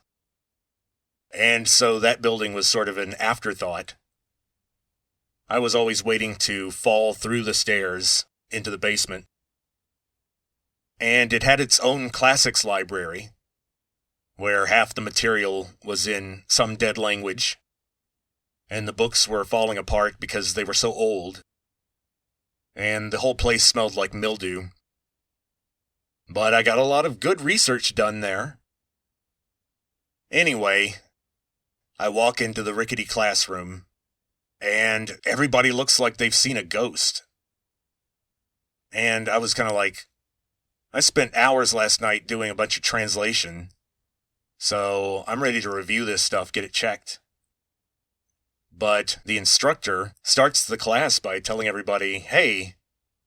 [SPEAKER 1] and so that building was sort of an afterthought. I was always waiting to fall through the stairs into the basement. And it had its own classics library, where half the material was in some dead language, and the books were falling apart because they were so old, and the whole place smelled like mildew. But I got a lot of good research done there. Anyway, I walk into the rickety classroom, and everybody looks like they've seen a ghost. And I was kind of like, I spent hours last night doing a bunch of translation, so I'm ready to review this stuff, get it checked. But the instructor starts the class by telling everybody, hey,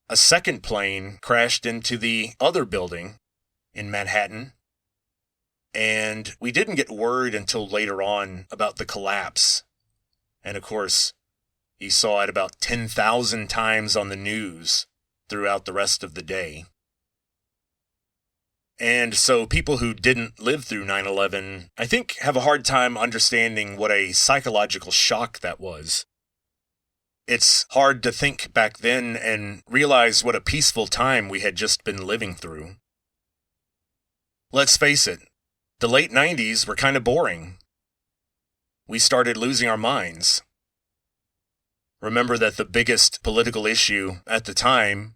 [SPEAKER 1] a second plane crashed into the other building in Manhattan, and we didn't get word until later on about the collapse. And of course, You saw it about 10,000 times on the news throughout the rest of the day. And so people who didn't live through 9/11, I think, have a hard time understanding what a psychological shock that was. It's hard to think back then and realize what a peaceful time we had just been living through. Let's face it, the late 90s were kind of boring. We started losing our minds. Remember that the biggest political issue at the time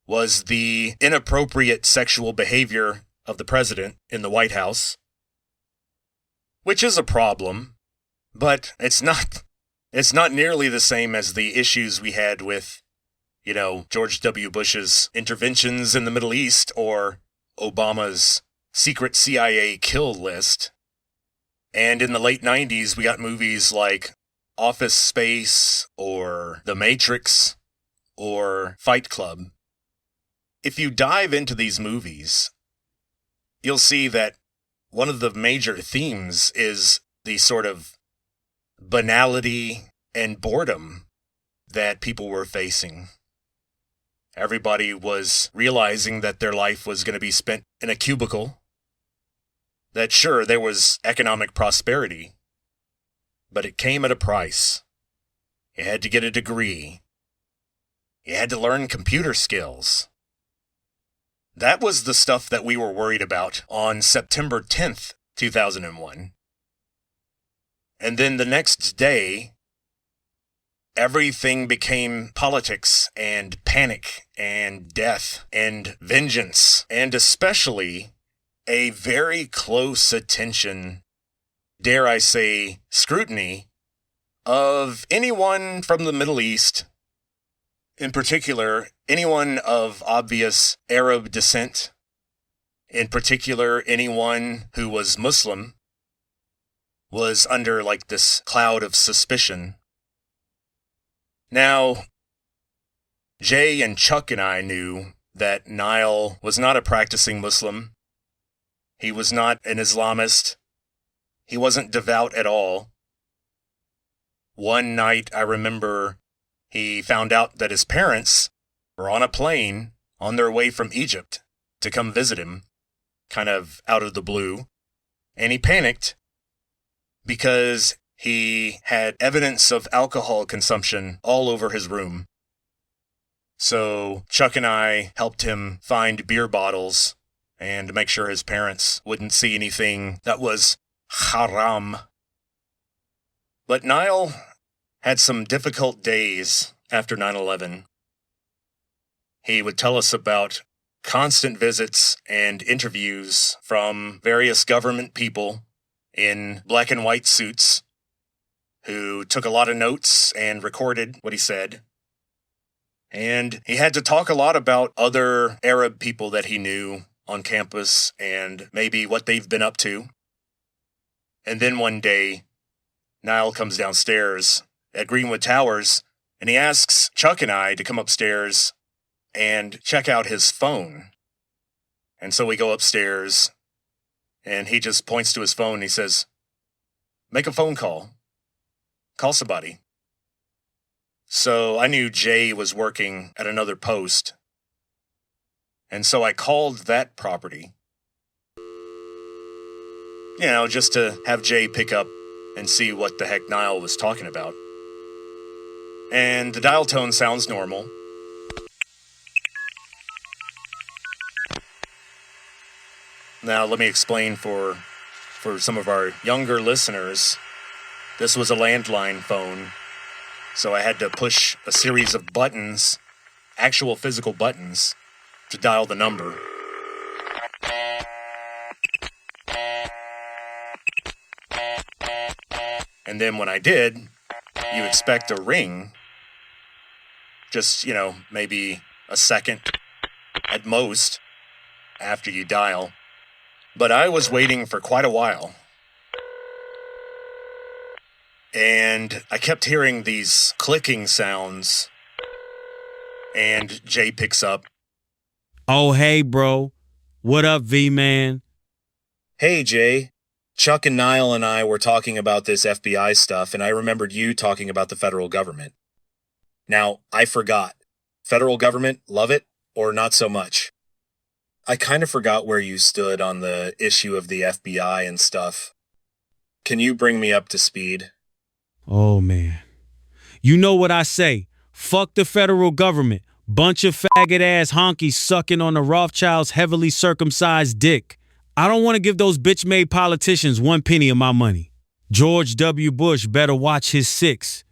[SPEAKER 1] was the inappropriate sexual behavior of the president in the White House, which is a problem, but it's not nearly the same as the issues we had with, George W. Bush's interventions in the Middle East or Obama's secret CIA kill list. And in the late 90s, we got movies like Office Space or The Matrix or Fight Club. If you dive into these movies, you'll see that one of the major themes is the sort of banality and boredom that people were facing. Everybody was realizing that their life was going to be spent in a cubicle. That sure, there was economic prosperity, but it came at a price. You had to get a degree. You had to learn computer skills. That was the stuff that we were worried about on September 10th, 2001. And then the next day, everything became politics and panic and death and vengeance, and especially a very close attention, dare I say, scrutiny of anyone from the Middle East, in particular, anyone of obvious Arab descent, in particular, anyone who was Muslim, was under this cloud of suspicion. Now, Jay and Chuck and I knew that Niall was not a practicing Muslim. He was not an Islamist. He wasn't devout at all. One night, I remember, he found out that his parents were on a plane on their way from Egypt to come visit him, kind of out of the blue, and he panicked because he had evidence of alcohol consumption all over his room. So Chuck and I helped him find beer bottles and make sure his parents wouldn't see anything that was haram. But Niall had some difficult days after 9/11. He would tell us about constant visits and interviews from various government people in black and white suits who took a lot of notes and recorded what he said. And he had to talk a lot about other Arab people that he knew on campus and maybe what they've been up to. And then one day, Niall comes downstairs at Greenwood Towers, and he asks Chuck and I to come upstairs and check out his phone. And so we go upstairs, and he just points to his phone and he says, "Make a phone call. Call somebody." So I knew Jay was working at another post, and so I called that property. Just to have Jay pick up and see what the heck Niall was talking about. And the dial tone sounds normal. Now, let me explain for some of our younger listeners. This was a landline phone, so I had to push a series of buttons, actual physical buttons, to dial the number. And then when I did, you expect a ring, just, maybe a second at most after you dial. But I was waiting for quite a while. And I kept hearing these clicking sounds. And Jay picks up.
[SPEAKER 4] "Oh, hey, bro. What up, V-Man?"
[SPEAKER 1] "Hey, Jay. Chuck and Niall and I were talking about this FBI stuff, and I remembered you talking about the federal government. Now, I forgot. Federal government, love it, or not so much? I kind of forgot where you stood on the issue of the FBI and stuff. Can you bring me up to speed?
[SPEAKER 4] Oh, man. You know what I say. Fuck the federal government. Bunch of faggot-ass honkies sucking on the Rothschilds' heavily circumcised dick. I don't want to give those bitch-made politicians 1 penny of my money. George W. Bush better watch his six,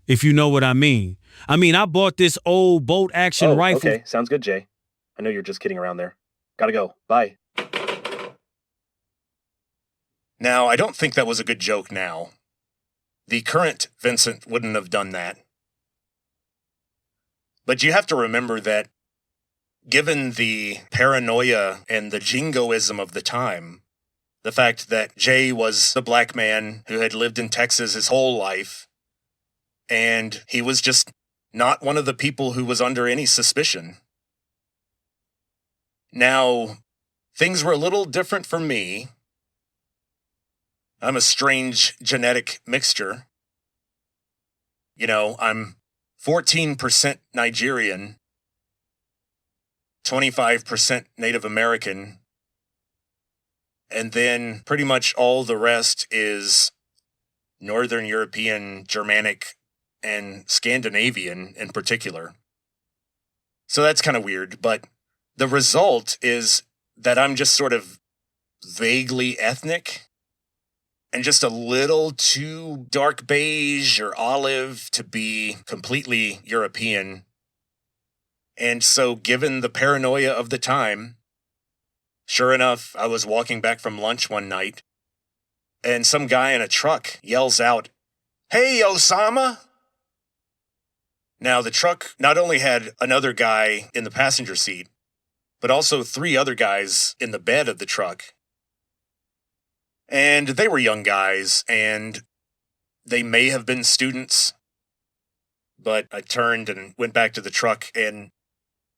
[SPEAKER 4] if you know what I mean. I bought this old bolt-action rifle.
[SPEAKER 1] Okay. Sounds good, Jay. I know you're just kidding around there. Gotta go. Bye. Now, I don't think that was a good joke now. The current Vincent wouldn't have done that. But you have to remember that given the paranoia and the jingoism of the time, the fact that Jay was the black man who had lived in Texas his whole life, and he was just not one of the people who was under any suspicion. Now, things were a little different for me. I'm a strange genetic mixture. You know, I'm 14% Nigerian, 25% Native American, and then pretty much all the rest is Northern European, Germanic, and Scandinavian in particular. So that's kind of weird, but the result is that I'm just sort of vaguely ethnic and just a little too dark beige or olive to be completely European. And so, given the paranoia of the time, sure enough, I was walking back from lunch one night, and some guy in a truck yells out, "Hey, Osama!" Now, the truck not only had another guy in the passenger seat, but also 3 other guys in the bed of the truck. And they were young guys, and they may have been students. But I turned and went back to the truck, and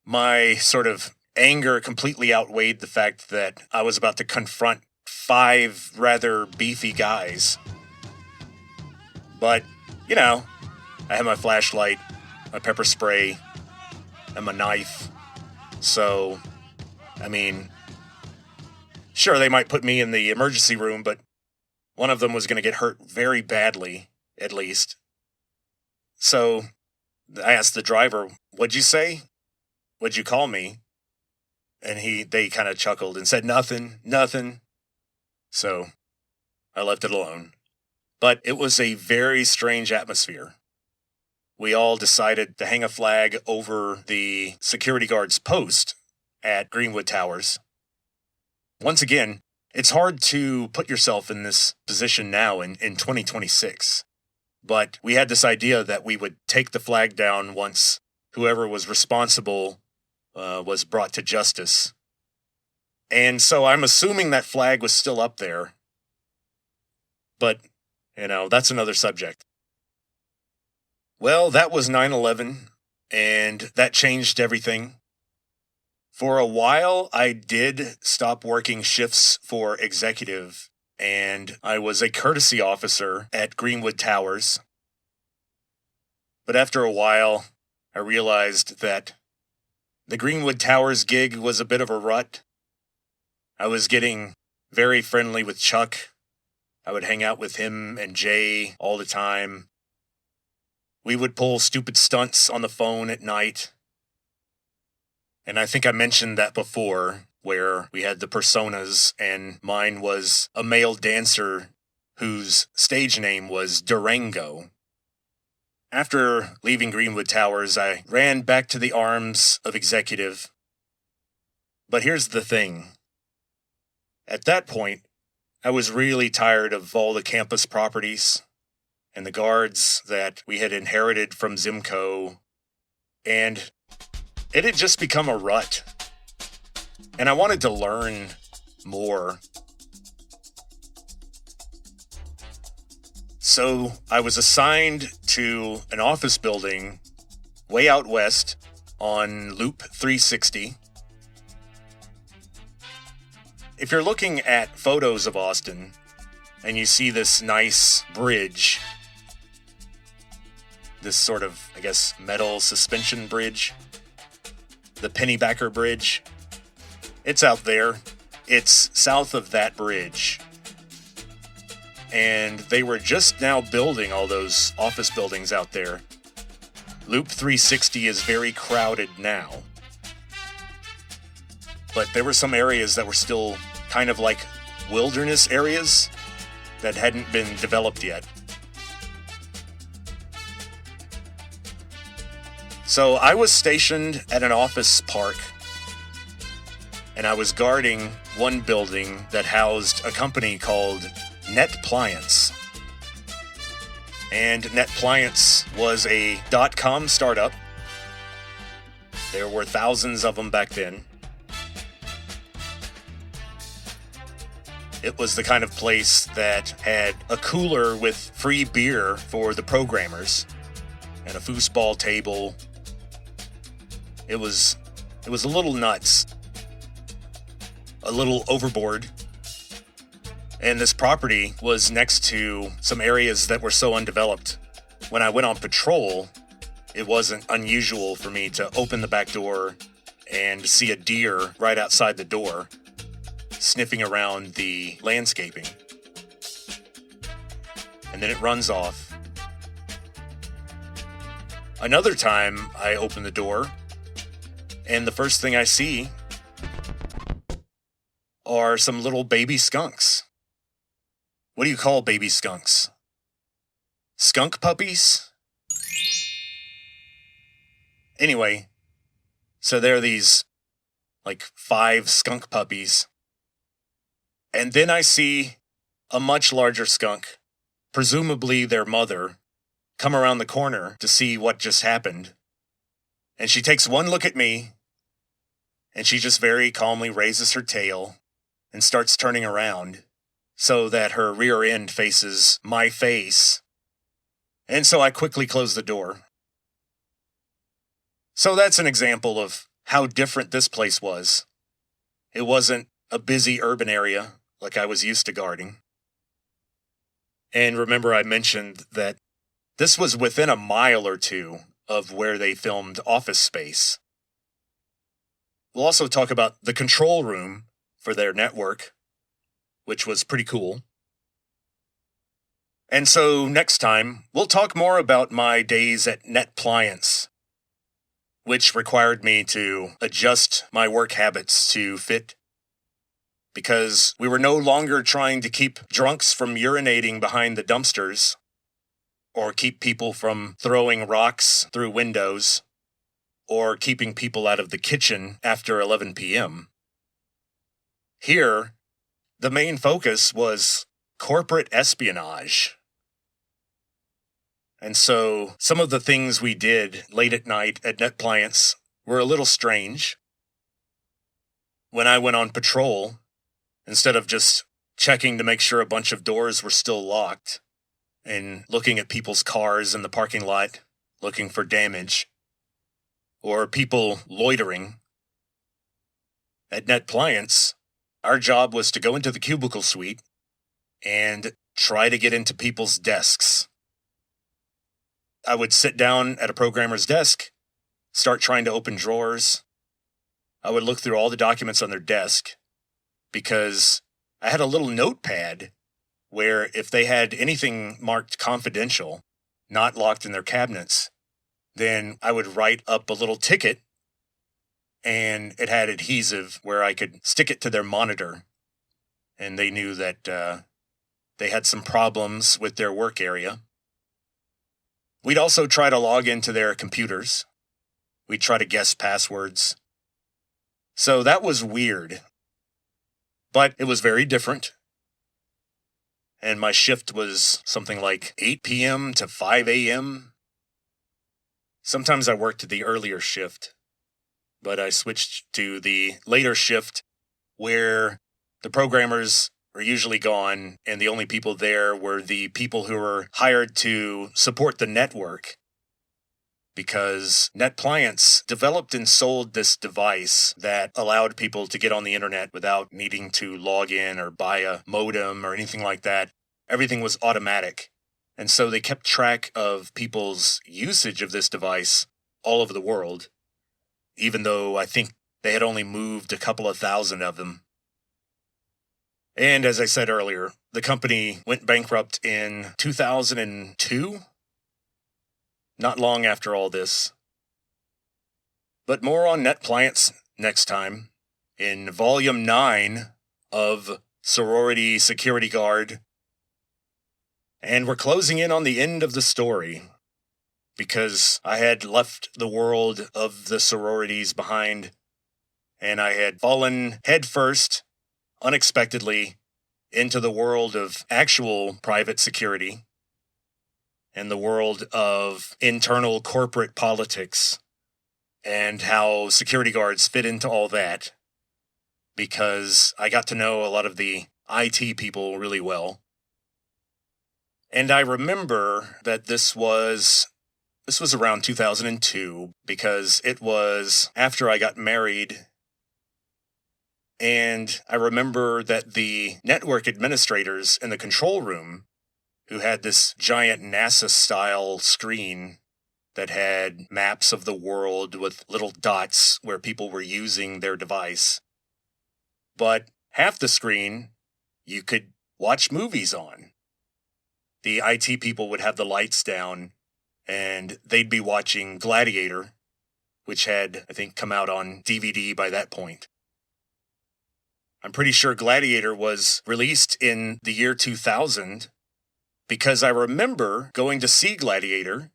[SPEAKER 1] my sort of anger completely outweighed the fact that I was about to confront 5 rather beefy guys. But, you know, I had my flashlight, my pepper spray, and my knife. So, sure, they might put me in the emergency room, but one of them was going to get hurt very badly, at least. So I asked the driver, "What'd you say? What'd you call me?" And they kind of chuckled and said, nothing. So I left it alone. But it was a very strange atmosphere. We all decided to hang a flag over the security guard's post at Greenwood Towers. Once again, it's hard to put yourself in this position now in 2026. But we had this idea that we would take the flag down once whoever was responsible was brought to justice. And so I'm assuming that flag was still up there. But, that's another subject. Well, that was 9/11, and that changed everything. For a while, I did stop working shifts for executive, and I was a courtesy officer at Greenwood Towers. But after a while, I realized that the Greenwood Towers gig was a bit of a rut. I was getting very friendly with Chuck. I would hang out with him and Jay all the time. We would pull stupid stunts on the phone at night. And I think I mentioned that before, where we had the personas, and mine was a male dancer whose stage name was Durango. After leaving Greenwood Towers, I ran back to the arms of executive. But here's the thing. At that point, I was really tired of all the campus properties and the guards that we had inherited from Zimco, and it had just become a rut. And I wanted to learn more. So I was assigned to an office building way out west on Loop 360. If you're looking at photos of Austin, and you see this nice bridge. This sort of, I guess, metal suspension bridge. The Pennybacker Bridge. It's out there. It's south of that bridge. And they were just now building all those office buildings out there. Loop 360 is very crowded now. But there were some areas that were still kind of like wilderness areas that hadn't been developed yet. So I was stationed at an office park, and I was guarding one building that housed a company called NetPliance. And NetPliance was a .com startup. There were thousands of them back then. It was the kind of place that had a cooler with free beer for the programmers and a foosball table. It was a little nuts, a little overboard. And this property was next to some areas that were so undeveloped. When I went on patrol, it wasn't unusual for me to open the back door and see a deer right outside the door, sniffing around the landscaping. And then it runs off. Another time, I open the door, and the first thing I see are some little baby skunks. What do you call baby skunks? Skunk puppies? Anyway, so there are these, like, 5 skunk puppies. And then I see a much larger skunk, presumably their mother, come around the corner to see what just happened. And she takes one look at me, and she just very calmly raises her tail and starts turning around so that her rear end faces my face. And so I quickly close the door. So that's an example of how different this place was. It wasn't a busy urban area like I was used to guarding. And remember, I mentioned that this was within a mile or two of where they filmed Office Space. We'll also talk about the control room for their network, which was pretty cool. And so next time, we'll talk more about my days at NetPliance, which required me to adjust my work habits to fit, because we were no longer trying to keep drunks from urinating behind the dumpsters, or keep people from throwing rocks through windows, or keeping people out of the kitchen after 11 p.m. Here, the main focus was corporate espionage. And so some of the things we did late at night at NetPliance were a little strange. When I went on patrol, instead of just checking to make sure a bunch of doors were still locked and looking at people's cars in the parking lot, looking for damage, or people loitering, at NetPliance, our job was to go into the cubicle suite and try to get into people's desks. I would sit down at a programmer's desk, start trying to open drawers. I would look through all the documents on their desk, because I had a little notepad where if they had anything marked confidential, not locked in their cabinets, then I would write up a little ticket, and it had adhesive where I could stick it to their monitor, and they knew that they had some problems with their work area. We'd also try to log into their computers. We'd try to guess passwords. So that was weird, but it was very different. And my shift was something like 8 p.m. to 5 a.m. Sometimes I worked the earlier shift, but I switched to the later shift where the programmers were usually gone and the only people there were the people who were hired to support the network. Because NetPliance developed and sold this device that allowed people to get on the internet without needing to log in or buy a modem or anything like that. everything was automatic. And so they kept track of people's usage of this device all over the world, even though I think they had only moved a couple of thousand of them. And as I said earlier, the company went bankrupt in 2002, not long after all this. But more on NetPliance next time, in Volume 9 of Sorority Security Guard. And we're closing in on the end of the story, because I had left the world of the sororities behind, and I had fallen headfirst, unexpectedly, into the world of actual private security, and the world of internal corporate politics, and how security guards fit into all that, because I got to know a lot of the IT people really well. And I remember that this was around 2002, because it was after I got married. And I remember that the network administrators in the control room, who had this giant NASA-style screen that had maps of the world with little dots where people were using their device. But half the screen you could watch movies on. The IT people would have the lights down, and they'd be watching Gladiator, which had, I think, come out on DVD by that point. I'm pretty sure Gladiator was released in the year 2000, because I remember going to see Gladiator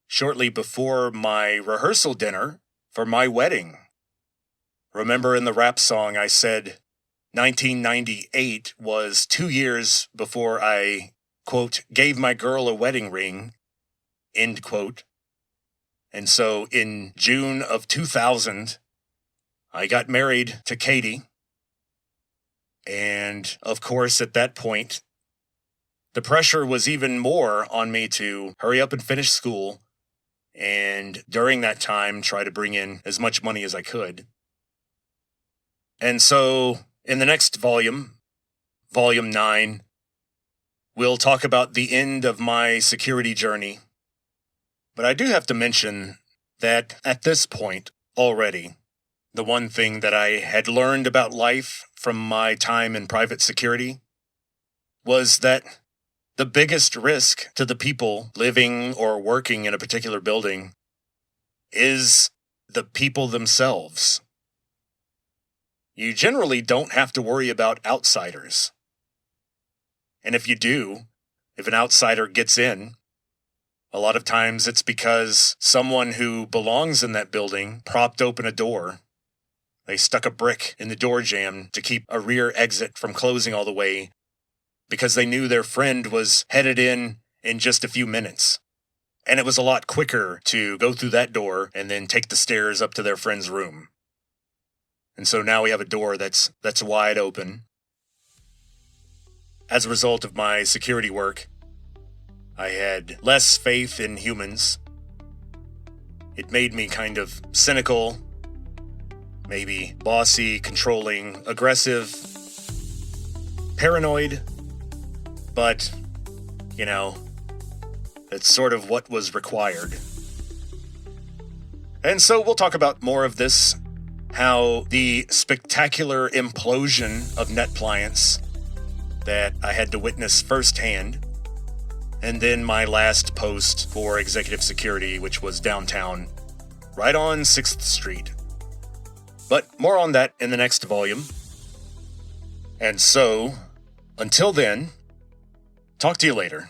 [SPEAKER 1] shortly before my rehearsal dinner for my wedding. Remember in the rap song I said 1998 was 2 years before I, quote, gave my girl a wedding ring, end quote. And so in June of 2000, I got married to Katie. And of course, at that point, the pressure was even more on me to hurry up and finish school, and during that time, try to bring in as much money as I could. And so, in the next volume, Volume 9, we'll talk about the end of my security journey. But I do have to mention that at this point already, the one thing that I had learned about life from my time in private security was that the biggest risk to the people living or working in a particular building is the people themselves. You generally don't have to worry about outsiders. And if you do, if an outsider gets in, a lot of times it's because someone who belongs in that building propped open a door. They stuck a brick in the door jamb to keep a rear exit from closing all the way, because they knew their friend was headed in just a few minutes. And it was a lot quicker to go through that door and then take the stairs up to their friend's room. And so now we have a door that's wide open. As a result of my security work, I had less faith in humans. It made me kind of cynical, maybe bossy, controlling, aggressive, paranoid. But, you know, that's sort of what was required. And so we'll talk about more of this, how the spectacular implosion of NetPliance that I had to witness firsthand, and then my last post for executive security, which was downtown, right on 6th Street. But more on that in the next volume. And so, until then, talk to you later.